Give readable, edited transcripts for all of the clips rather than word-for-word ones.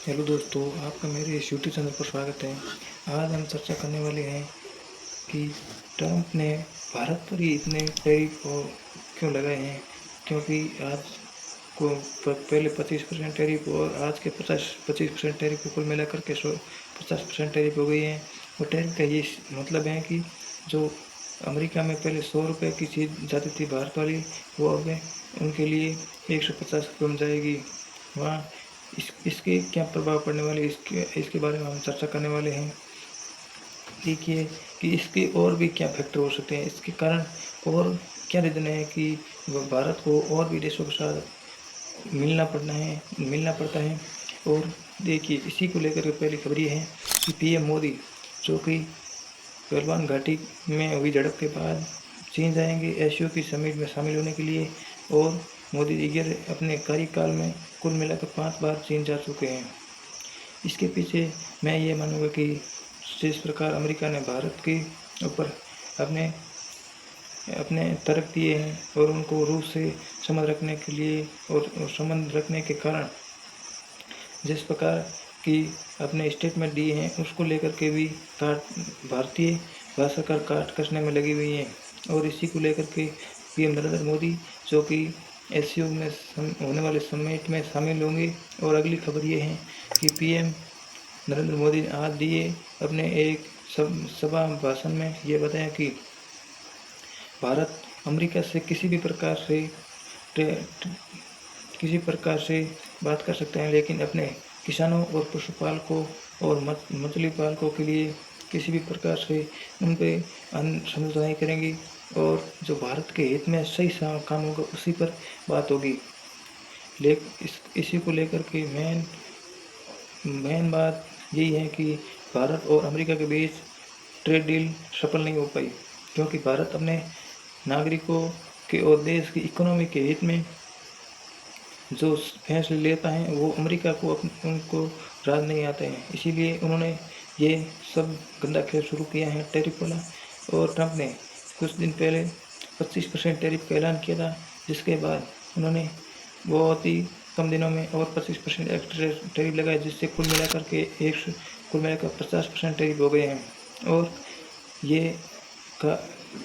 Hello दोस्तों, आपका मेरे इस यूट्यूब चैनल पर स्वागत है। आज हम चर्चा करने वाले हैं कि ट्रंप ने भारत पर ही इतने टैरिफ क्यों लगाए हैं। क्योंकि आज को पहले 25% टैरिफ और आज के 25% टैरिफ को कुल मिलाकर के 50% टैरिफ हो गई है। और टैरिफ का ये मतलब है कि जो अमेरिका में पहले 100 रुपये की चीज़ जाती थी भारत वाली, वो अब उनके लिए 150 रुपये में जाएगी वहाँ। इसके क्या प्रभाव पड़ने वाले, इसके बारे में हम चर्चा करने वाले हैं। देखिए कि इसके और भी क्या फैक्टर हो सकते हैं, इसके कारण और क्या रीज़न है कि भारत को और भी देशों के साथ मिलना पड़ता है। और देखिए इसी को लेकर के पहली खबर ये है कि पीएम मोदी जो कि गलवान घाटी में हुई झड़प के बाद चीन जाएंगे एससीओ की समिट में शामिल होने के लिए। और मोदी जी अपने कार्यकाल में कुल मिलाकर 5 बार चीन जा चुके हैं। इसके पीछे मैं ये मानूंगा कि जिस प्रकार अमेरिका ने भारत के ऊपर अपने अपने तर्क दिए हैं और उनको रूस से संबंध रखने के लिए और संबंध रखने के कारण जिस प्रकार की अपने स्टेटमेंट दिए हैं, उसको लेकर के भी भारतीय भारत सरकार काट कसने में लगी हुई है। और इसी को लेकर के पीएम नरेंद्र मोदी जो कि एससीओ में होने वाले समिट में शामिल होंगे। और अगली खबर ये है कि पीएम नरेंद्र मोदी ने आज दिए अपने एक सभा भाषण में ये बताया कि भारत अमेरिका से किसी प्रकार से बात कर सकते हैं, लेकिन अपने किसानों और पशुपालकों और मछली पालकों के लिए किसी भी प्रकार से उन पर समझौता नहीं करेंगी। और जो भारत के हित में सही काम होगा उसी पर बात होगी। इसी को लेकर के मेन बात यही है कि भारत और अमेरिका के बीच ट्रेड डील सफल नहीं हो पाई, क्योंकि भारत अपने नागरिकों के और देश की इकोनॉमी के हित में जो फैसले लेता है वो अमेरिका को उनको राज नहीं आते हैं। इसीलिए उन्होंने ये सब गंदा खेल शुरू किया है, टैरिफ वाला। और ट्रंप ने कुछ दिन पहले 25% टैरिफ का ऐलान किया था, जिसके बाद उन्होंने बहुत ही कम दिनों में और 25% एक्स्ट्रा टैरिफ लगाए, जिससे कुल मिलाकर 50% टैरिफ हो गए हैं। और ये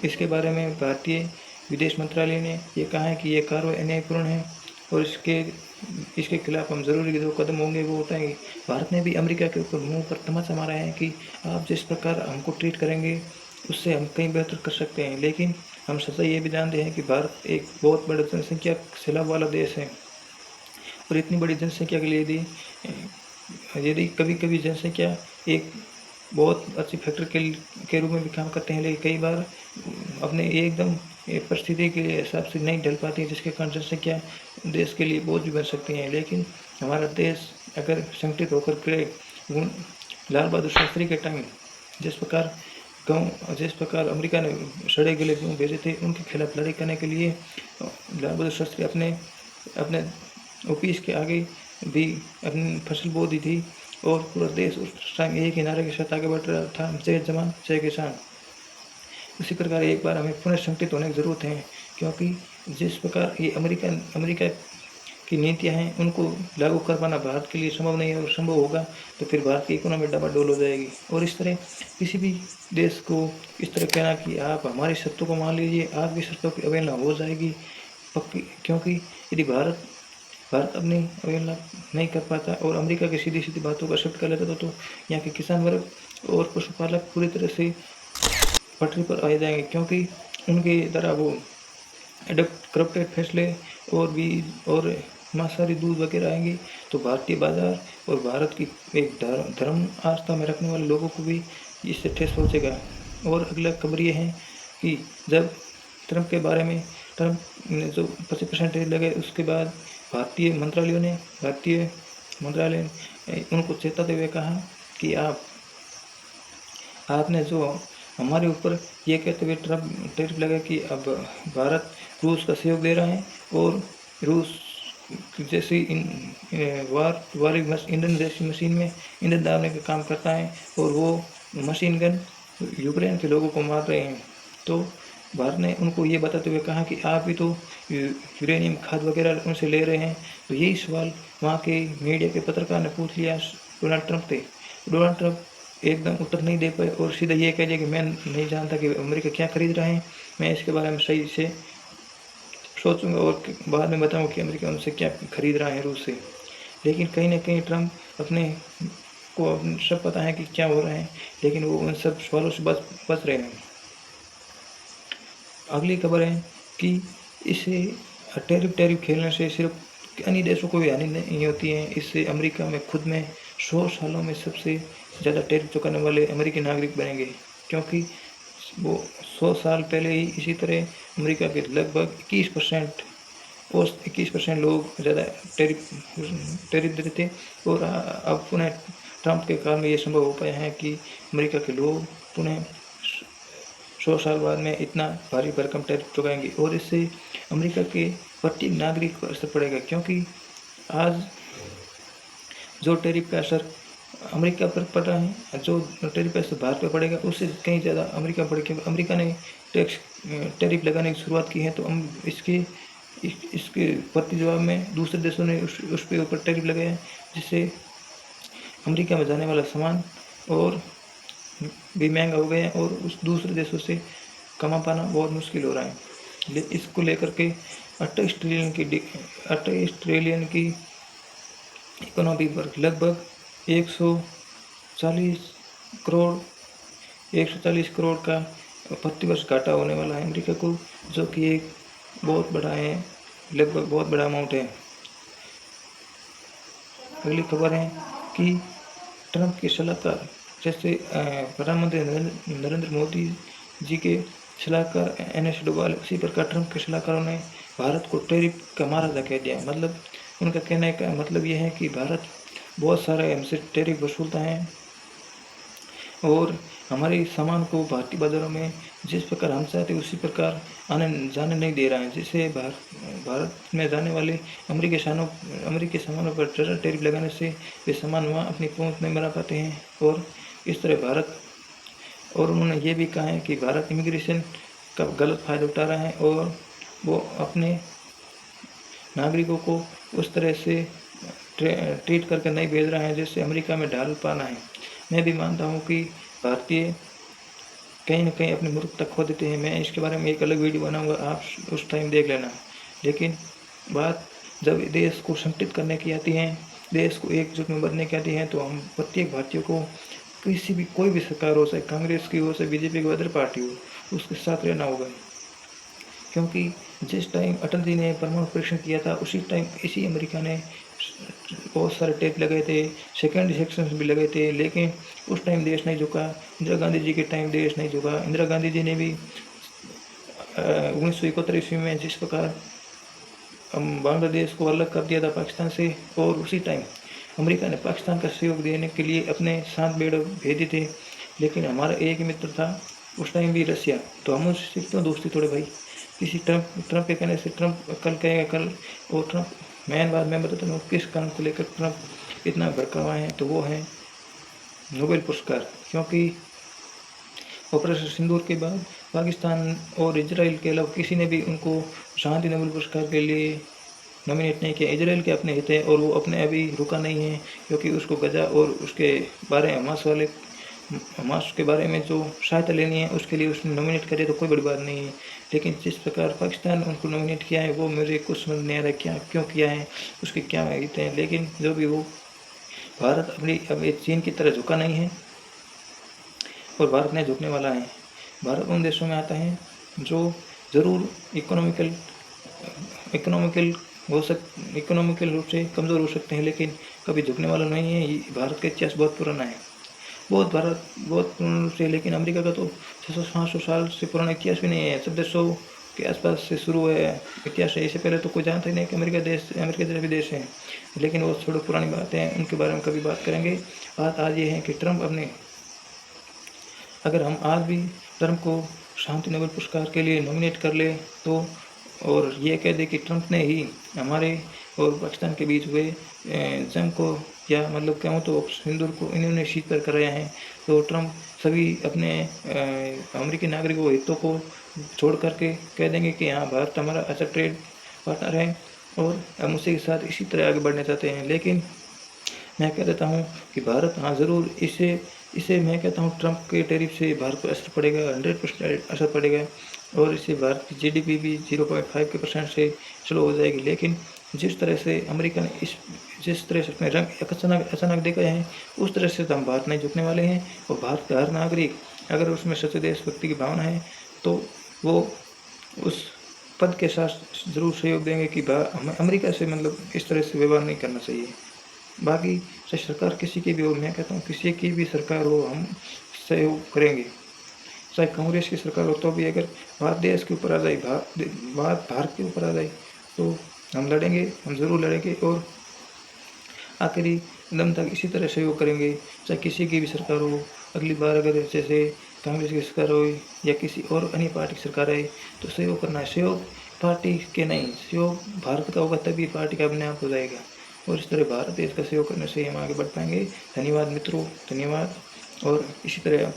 इसके बारे में भारतीय विदेश मंत्रालय ने ये कहा है कि ये कार्रवाई अन्यायपूर्ण है और इसके खिलाफ हम ज़रूरी जो कदम होंगे वो उठाएंगे। भारत ने भी अमेरिका के ऊपर मुंह पर तमाचा मारा है कि आप जिस प्रकार हमको ट्रीट करेंगे उससे हम कहीं बेहतर कर सकते हैं। लेकिन हम सच्चाई ये भी जानते हैं कि भारत एक बहुत बड़ा जनसंख्या सैलाब वाला देश है। और इतनी बड़ी जनसंख्या के लिए यदि कभी कभी जनसंख्या एक बहुत अच्छी फैक्टर के रूप में भी काम करते हैं, लेकिन कई बार अपने एकदम परिस्थिति के हिसाब से नहीं ढल पाती है, जिसके कारण जनसंख्या देश के लिए बोझ भी बन सकती हैं। लेकिन हमारा देश अगर संगठित होकर के लाल बहादुर शास्त्री के टाइम जिस प्रकार अमेरिका ने सड़े गले गेहूँ भेजे थे, उनके खिलाफ लड़ाई करने के लिए लाल बहादुर शास्त्री अपने ऑफिस के आगे भी अपनी फसल बो दी थी। और पूरा देश उस टाइम एक ही नारे के साथ आगे बढ़ रहा था, जय जवान जय किसान। उसी प्रकार एक बार हमें पुनः संगठित होने की ज़रूरत है, क्योंकि जिस प्रकार ये अमेरिका की नीतियां हैं उनको लागू कर पाना भारत के लिए संभव नहीं है। और संभव होगा तो फिर भारत की इकोनॉमी डबाडोल हो जाएगी। और इस तरह किसी भी देश को इस तरह कहना कि आप हमारी शर्तों को मान लीजिए, आपकी शर्तों की अवहेलना हो जाएगी पक्की। क्योंकि यदि भारत अपनी अवहेलना नहीं कर पाता और अमेरिका की सीधी सीधी बातों का एक्सेप्ट कर लेता तो यहाँ के किसान वर्ग और पशुपालक पूरी तरह से पटरी पर आ जाएंगे, क्योंकि उनके द्वारा वो करप्टेड फैसले और बीज और मांसाहारी दूध वगैरह आएंगे। तो भारतीय बाजार और भारत की एक धर्म आस्था में रखने वाले लोगों को भी इससे ठेस पहुँचेगा। और अगला खबर ये है कि जब ट्रंप ने जो 25% लगे, उसके बाद भारतीय मंत्रालय ने उनको चेताते हुए कहा कि आपने जो हमारे ऊपर ये कहते हुए टैरिफ लगा कि अब भारत रूस का सहयोग दे रहा है और रूस जैसी ईंधन जैसी मशीन में ईंधन डालने का काम करता है और वो मशीन गन यूक्रेन के लोगों को मार रहे हैं। तो भारत ने उनको ये बताते हुए कहा कि आप भी तो यूरेनियम खाद वगैरह उनसे ले रहे हैं। तो यही सवाल वहाँ के मीडिया के पत्रकार ने पूछ लिया डोनाल्ड ट्रंप से। डोनाल्ड ट्रंप एकदम उत्तर नहीं दे पाए और सीधा ये कह दिया कि मैं नहीं जानता कि अमेरिका क्या खरीद रहा है, मैं इसके बारे में सही से सोचूंगा और बाद में बताऊंगा कि अमेरिका उनसे क्या खरीद रहा है रूस से। लेकिन कहीं ना कहीं ट्रंप अपने को सब पता है कि क्या हो रहा है, लेकिन वो उन सब सवालों से बच रहे हैं। अगली खबर है कि इसे टैरिफ खेलने से सिर्फ अन्य देशों को भी हानि नहीं होती है, इससे अमेरिका में खुद में 100 सालों में सबसे ज़्यादा टैरिफ चुकाने वाले अमेरिकी नागरिक बनेंगे, क्योंकि वो 100 साल पहले ही इसी तरह अमेरिका के लगभग 21% और 21% लोग ज़्यादा टैरिफ देते थे। और अब पुनः ट्रंप के काल में ये संभव हो पाया है कि अमेरिका के लोग पुनः 100 साल बाद में इतना भारी भरकम टैरिफ चुकाएंगे और इससे अमेरिका के प्रत्येक नागरिक पर असर पड़ेगा, क्योंकि आज जो टैरिफ का असर अमेरिका पर पड़ रहा है, जो टैरिफ का असर भारत पर पड़ेगा उससे कहीं ज़्यादा अमेरिका पर पड़ेगा। अमेरिका ने टैरिफ लगाने की शुरुआत की है, तो हम इसके प्रति जवाब में दूसरे देशों ने उस पे ऊपर टैरिफ लगाया, जिससे अमेरिका में जाने वाला सामान और भी महंगा हो गया है और उस दूसरे देशों से कमा पाना बहुत मुश्किल हो रहा है। इसको लेकर के 28 ट्रिलियन की इकोनॉमी पर लगभग 140 करोड़ का प्रतिवर्ष घाटा होने वाला है अमेरिका को, जो कि एक बहुत बड़ा है, लगभग बहुत बड़ा अमाउंट है। अगली खबर है कि ट्रंप के सलाहकार जैसे प्रधानमंत्री नरेंद्र मोदी जी के सलाहकार NS डोभाल, उसी प्रकार ट्रंप के सलाहकारों ने भारत को टैरिफ का महाराजा कह दिया। मतलब उनका कहने का मतलब यह है कि भारत बहुत सारे हमसे टैरिफ वसूलता है और हमारे सामान को भारतीय बाजारों में जिस प्रकार हम चाहते उसी प्रकार आने जाने नहीं दे रहा है, जिससे भारत में जाने वाले अमेरिकी सामानों पर ज़्यादा टैरिफ लगाने से वे सामान वहाँ अपनी पहुँच नहीं बना पाते हैं और इस तरह भारत। और उन्होंने ये भी कहा है कि भारत इमिग्रेशन का गलत फ़ायदा उठा रहा है और वो अपने नागरिकों को उस तरह से ट्रीट करके नहीं भेज रहा है जिससे अमेरिका में ढाल पाना है। मैं भी मानता हूँ कि भारतीय कहीं ना कहीं अपनी मूर्खता खो देते हैं। मैं इसके बारे में एक अलग वीडियो बनाऊंगा, आप उस टाइम देख लेना। लेकिन बात जब देश को संगठित करने की आती है, देश को एकजुट में बनने की आती है, तो हम प्रत्येक भारतीय को किसी भी कोई भी सरकार हो, चाहे कांग्रेस की हो, चाहे बीजेपी की अदर पार्टी हो, उसके साथ रहना होगा। क्योंकि जिस टाइम अटल जी ने परमाणु परीक्षण किया था उसी टाइम इसी अमेरिका ने बहुत सारे टैरिफ लगाए थे, सेकेंड सेक्शन भी लगाए थे, लेकिन उस टाइम देश नहीं झुका। इंदिरा गांधी जी के टाइम देश नहीं झुका। इंदिरा गांधी जी ने भी 1971 ईस्वी में जिस प्रकार बांग्लादेश को अलग कर दिया था पाकिस्तान से, और उसी टाइम अमेरिका ने पाकिस्तान का सहयोग देने के लिए अपने साथ बेड़ भेजे थे। लेकिन हमारा एक ही मित्र था उस टाइम भी, रसिया। तो हम उससे क्यों दोस्ती तोड़े भाई? किसी ट्रंप के कहने से ट्रंप कल कहेगा कल, और ट्रंप मेन बात मैं बताता हूँ किस काम को लेकर ट्रंप इतना भड़का हुआ है, तो वो है नोबेल पुरस्कार। क्योंकि ऑपरेशन सिंदूर के बाद पाकिस्तान और इजराइल के अलावा किसी ने भी उनको शांति नोबेल पुरस्कार के लिए नॉमिनेट नहीं किया। इजराइल के अपने हित है और वो अपने अभी रुका नहीं है, क्योंकि उसको गजा और उसके बारे हमास के बारे में जो सहायता लेनी है उसके लिए उसने नॉमिनेट करे, तो कोई बड़ी बात नहीं है। लेकिन जिस प्रकार पाकिस्तान उनको नॉमिनेट किया है वो मुझे कुछ समझ नहीं आ रहा क्या क्यों किया है, उसके क्या हित हैं। लेकिन जो भी हो, भारत अब चीन की तरह झुका नहीं है और भारत नहीं झुकने वाला है। भारत उन देशों में आता है जो ज़रूर इकोनॉमिकल रूप से कमज़ोर हो सकते हैं, लेकिन कभी झुकने वाला नहीं है। भारत का इतिहास बहुत पुराना है, भारत बहुत पुराना रूप से। लेकिन अमेरिका का तो 600-500 साल से पुराना इतिहास भी नहीं है, 1700 के आसपास से शुरू है इतिहास है। इससे पहले तो कोई जानता ही नहीं कि अमेरिका जैसा भी देश है। लेकिन वो थोड़ी पुरानी बातें हैं, उनके बारे में कभी बात करेंगे। आज ये है कि ट्रंप अगर हम आज भी ट्रंप को शांति नोबेल पुरस्कार के लिए नॉमिनेट कर ले तो, और ये कह दे कि ट्रंप ने ही हमारे और पाकिस्तान के बीच हुए जंग को, या मतलब कहूँ तो सिंदूर को इन्होंने शीतल कराया है। तो ट्रंप सभी अपने अमेरिकी नागरिकों हितों को छोड़ करके कह देंगे कि हाँ, भारत हमारा अच्छा ट्रेड पार्टनर है और हम उसी के साथ इसी तरह आगे बढ़ना चाहते हैं। लेकिन मैं कह देता हूँ कि भारत, हाँ ज़रूर, इसे मैं कहता हूँ ट्रंप के टैरिफ से भारत पर असर पड़ेगा, 100% असर पड़ेगा, और इससे भारत की जीडीपी भी 0.5% से स्लो हो जाएगी। लेकिन जिस तरह से अमेरिका ने जिस तरह से अपने रंग अचानक अचानक देखा है, उस तरह से तो हम भारत नहीं झुकने वाले हैं। और भारत का हर नागरिक, अगर उसमें सच्चे देशभक्ति की भावना है, तो वो उस पद के साथ ज़रूर सहयोग देंगे कि हमें अमेरिका से मतलब इस तरह से व्यवहार नहीं करना चाहिए। बाकी चाहे सरकार किसी की भी हो, मैं कहता हूँ किसी की भी सरकार हो, हम सहयोग करेंगे। चाहे कांग्रेस की सरकार हो तो भी अगर बात देश के ऊपर आ जाए, बात भारत के ऊपर आ जाए, तो हम लड़ेंगे, हम ज़रूर लड़ेंगे और आखिरी दम तक इसी तरह सहयोग करेंगे। चाहे किसी की भी सरकार हो, अगली बार अगर जैसे कांग्रेस की सरकार हो या किसी और अन्य पार्टी की सरकार आए, तो सहयोग करना है। सहयोग पार्टी के नहीं, सहयोग भारत का होगा, तभी पार्टी का अपने आप हो जाएगा। और इस तरह भारत देश का सहयोग करने से हम आगे बढ़ पाएंगे। धन्यवाद मित्रों, धन्यवाद। और इसी तरह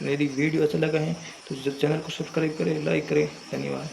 यदि वीडियो अच्छा लगा है तो चैनल को सब्सक्राइब करें, लाइक करें। धन्यवाद।